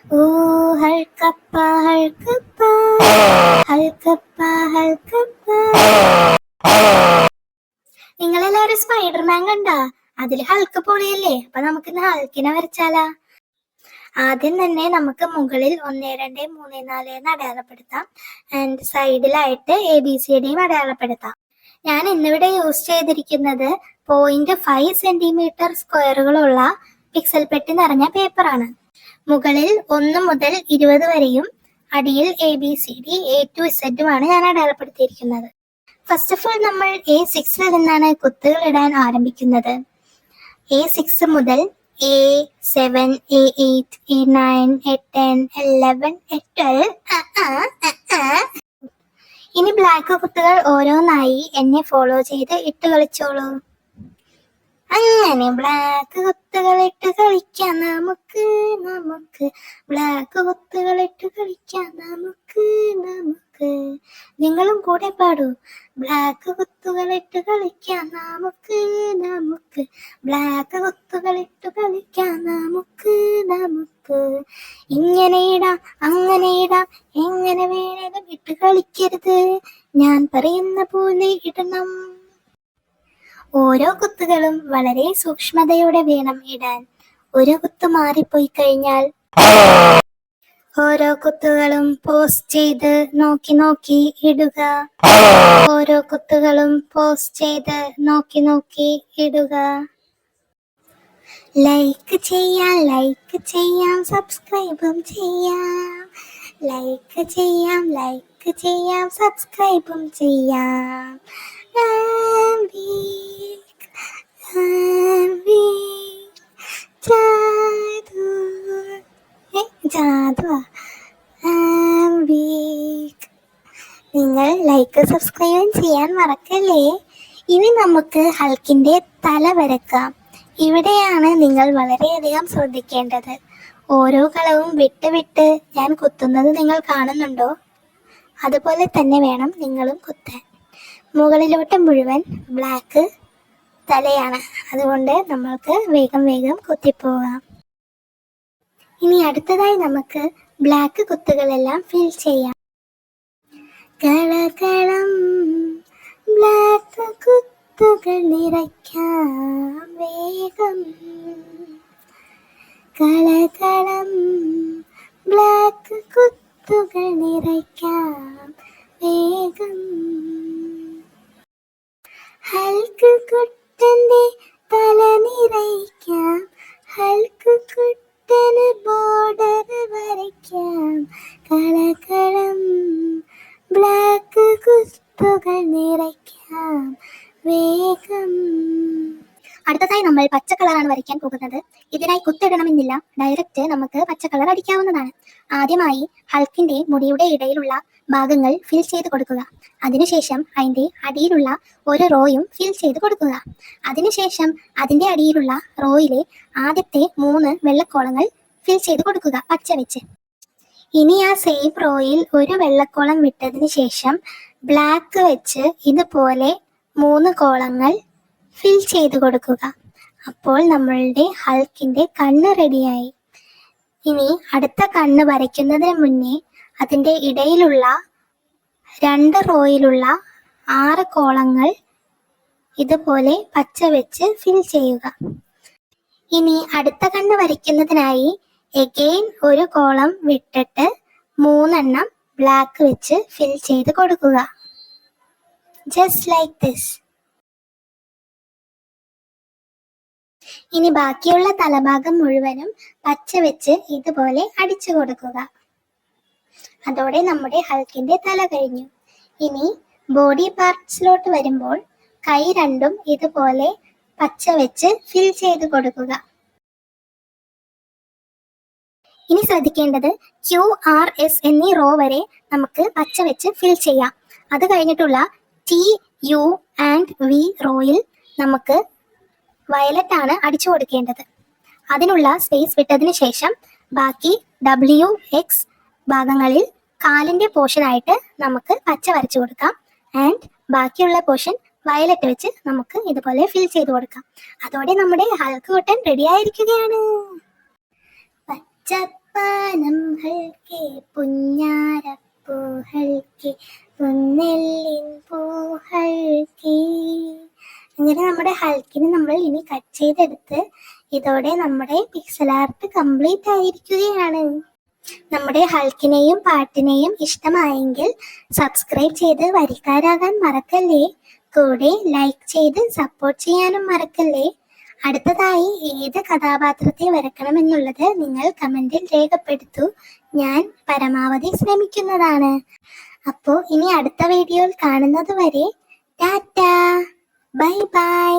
ഓ ഹൽക്കപ്പ ഹൽക്കപ്പ ഹൽക്കപ്പ ഹൽക്കപ്പ. നിങ്ങളെല്ലാവരും സ്പൈഡർമാൻ കണ്ടാ? അതില് ഹൾക്ക് പൊളിയല്ലേ? അപ്പൊ നമുക്കിന്ന് ഹൾക്കിനെ വരച്ചാലാ? ആദ്യം തന്നെ നമുക്ക് മുകളിൽ 1 2 3 4 എന്ന് അടയാളപ്പെടുത്താം. ആൻഡ് സൈഡിലായിട്ട് ABCDയും അടയാളപ്പെടുത്താം. ഞാൻ ഇന്നിവിടെ യൂസ് ചെയ്തിരിക്കുന്നത് 0.5 സെന്റിമീറ്റർ സ്ക്വയറുകളുള്ള പിക്സൽ പെട്ടി നിറഞ്ഞ പേപ്പറാണ്. മുകളിൽ 1 മുതൽ 20 വരെയും അടിയിൽ ABCD A to Z ആണ് ഞാൻ അടയാളപ്പെടുത്തിയിരിക്കുന്നത്. ഫസ്റ്റ് ഓഫ് ഓൾ നമ്മൾ A6ൽ നിന്നാണ് കുത്തുകൾ ഇടാൻ ആരംഭിക്കുന്നത്. A6 മുതൽ A7, A8, A9, A10, A11, A12. ഇനി ബ്ലാക്ക് കുത്തുകൾ ഓരോന്നായി എന്നെ ഫോളോ ചെയ്ത് ഇട്ട് കളിച്ചോളൂ. അങ്ങനെ ബ്ലാക്ക് കുത്തുകൾ ഇട്ട് കളിക്കാം നമുക്ക് ബ്ലാക്ക് കുത്തുകൾ ഇട്ട് കളിക്കാം നമുക്ക്. നിങ്ങളും കൂടെ പാടൂ. ബ്ലാക്ക് കുത്തുകൾ ഇട്ട് കളിക്കാം നമുക്ക് ബ്ലാക്ക് കുത്തുകൾ ഇട്ട് കളിക്കാം നമുക്ക്. ഇങ്ങനെ ഇടാം അങ്ങനെ ഇടാം എങ്ങനെ വേണേലും ഇട്ട് കളിക്കരുത്, ഞാൻ പറയുന്ന പോലെ ഇടണം. ഓരോ കുത്തുകളും വളരെ സൂക്ഷ്മതയോടെ വേണം ഇടാൻ. ഒരു കുത്ത് മാറിപ്പോയി കഴിഞ്ഞാൽ ഓരോ കുത്തുകളും പോസ്റ്റ് ചെയ്ത് നോക്കി ഇടുക. ഓരോ കുത്തുകളും പോസ്റ്റ് ചെയ്ത് നോക്കി ഇടുക. ലൈക്ക് ചെയ്യാം സബ്സ്ക്രൈബും ചെയ്യാം. ലൈക്ക് ചെയ്യാം സബ്സ്ക്രൈബും ചെയ്യാം. നിങ്ങൾ ലൈക്ക് സബ്സ്ക്രൈബ് ചെയ്യാൻ മറക്കല്ലേ. ഇനി നമുക്ക് ഹൾക്കിന്റെ തല വരക്കാം. ഇവിടെയാണ് നിങ്ങൾ വളരെയധികം ശ്രദ്ധിക്കേണ്ടത്. ഓരോ കളവും വിട്ട് ഞാൻ കുത്തുന്നത് നിങ്ങൾ കാണുന്നുണ്ടോ? അതുപോലെ തന്നെ വേണം നിങ്ങളും കുത്താൻ. മുകളിലോട്ട് മുഴുവൻ ബ്ലാക്ക് തലയാണ്, അതുകൊണ്ട് നമ്മൾക്ക് വേഗം കുത്തിപ്പോകാം. ഇനി അടുത്തതായി നമുക്ക് ബ്ലാക്ക് കുത്തുകളെല്ലാം ഫിൽ ചെയ്യാം. കളകളം ബ്ലാക്ക് കുത്തുകൾ നിറയ്ക്കാം വേഗം. കളകളം ബ്ലാക്ക് കുത്തുകൾ നിറയ്ക്കാം വേഗം. ഹൾക്ക് കുട്ടന്റെ തല നിറയ്ക്കാം. ഹൾക്ക് കുട്ടന് ബോർഡർ വരയ്ക്കാം. കളകളം ബ്ലാക്ക് കുത്തുകൾ നിറയ്ക്കാം വേഗം. അടുത്തതായി നമ്മൾ പച്ച കളറാണ് വരയ്ക്കാൻ പോകുന്നത്. ഇതിനായി കുത്തിടണമെന്നില്ല, ഡയറക്റ്റ് നമുക്ക് പച്ച കളർ അടിക്കാവുന്നതാണ്. ആദ്യമായി ഹൾക്കിന്റെ മുടിയുടെ ഇടയിലുള്ള ഭാഗങ്ങൾ ഫിൽ ചെയ്ത് കൊടുക്കുക. അതിനുശേഷം അതിന്റെ അടിയിലുള്ള ഒരു റോയും ഫിൽ ചെയ്ത് കൊടുക്കുക. അതിനുശേഷം അതിന്റെ അടിയിലുള്ള റോയിലെ ആദ്യത്തെ 3 വെള്ളക്കോളങ്ങൾ ഫിൽ ചെയ്ത് കൊടുക്കുക പച്ച വെച്ച്. ഇനി ആ സെയിം റോയിൽ ഒരു വെള്ളക്കോളം വിട്ടതിന് ശേഷം ബ്ലാക്ക് വെച്ച് ഇതുപോലെ 3 കോളങ്ങൾ ഫിൽ ചെയ്ത് കൊടുക്കുക. അപ്പോൾ നമ്മളുടെ ഹൾക്കിന്റെ കണ്ണ് റെഡിയായി. ഇനി അടുത്ത കണ്ണ് വരയ്ക്കുന്നതിന് മുന്നേ അതിന്റെ ഇടയിലുള്ള 2 റോയിലുള്ള 6 കോളങ്ങൾ ഇതുപോലെ പച്ച വെച്ച് ഫിൽ ചെയ്യുക. ഇനി അടുത്ത കണ്ണ് വരയ്ക്കുന്നതിനായി എഗെയിൻ ഒരു കോളം വിട്ടിട്ട് 3 എണ്ണം ബ്ലാക്ക് വെച്ച് ഫിൽ ചെയ്ത് കൊടുക്കുക. Just like this. ഇനി ബാക്കിയുള്ള തലഭാഗം മുഴുവനും പച്ച വെച്ച് ഇതുപോലെ അടിച്ചു കൊടുക്കുക. അതോടെ നമ്മുടെ ഹൾക്കിന്റെ തല കഴിഞ്ഞു. ഇനി ബോഡി പാർട്സിലോട്ട് വരുമ്പോൾ കൈ രണ്ടും ഇതുപോലെ പച്ച വെച്ച് ഫിൽ ചെയ്ത് കൊടുക്കുക. ഇനി ശ്രദ്ധിക്കേണ്ടത് QRS എന്നീ റോ വരെ നമുക്ക് പച്ച വെച്ച് ഫിൽ ചെയ്യാം. അത് കഴിഞ്ഞിട്ടുള്ള TU ആൻഡ് V റോയിൽ നമുക്ക് വയലറ്റ് ആണ് അടിച്ചു കൊടുക്കേണ്ടത്. അതിനുള്ള സ്പേസ് വിട്ടതിന് ശേഷം ബാക്കി WX ഭാഗങ്ങളിൽ കാലിന്റെ പോർഷൻ ആയിട്ട് നമുക്ക് പച്ച വരച്ചു കൊടുക്കാം. ആൻഡ് ബാക്കിയുള്ള പോർഷൻ വയലറ്റ് വെച്ച് നമുക്ക് ഇതുപോലെ ഫിൽ ചെയ്ത് കൊടുക്കാം. അതോടെ നമ്മുടെ ഹൾക്ക് കുട്ടൻ റെഡി ആയിരിക്കുകയാണ്. പച്ചപ്പാനം പുഞ്ഞാരപ്പൂഹൾക്ക് പുന്നെല്ലിൻ പൂഹൾക്ക്. അങ്ങനെ നമ്മുടെ ഹൾക്കിനെ നമ്മൾ ഇനി കട്ട് ചെയ്തെടുത്ത് ഇതോടെ നമ്മുടെ പിക്സൽ ആർട്ട് കംപ്ലീറ്റ് ആയിരിക്കുകയാണ്. നമ്മുടെ ഹൾക്കിനെയും പാട്ടിനെയും ഇഷ്ടമായെങ്കിൽ സബ്സ്ക്രൈബ് ചെയ്ത് വരിക്കാരാകാൻ മറക്കല്ലേ. കൂടെ ലൈക്ക് ചെയ്ത് സപ്പോർട്ട് ചെയ്യാനും മറക്കല്ലേ. അടുത്തതായി ഏത് കഥാപാത്രത്തെ വരക്കണമെന്നുള്ളത് നിങ്ങൾ കമന്റിൽ രേഖപ്പെടുത്തൂ. ഞാൻ പരമാവധി ശ്രമിക്കുന്നതാണ്. അപ്പോൾ ഇനി അടുത്ത വീഡിയോയിൽ കാണുന്നത് വരെ ടാറ്റാ, ബൈ ബൈ.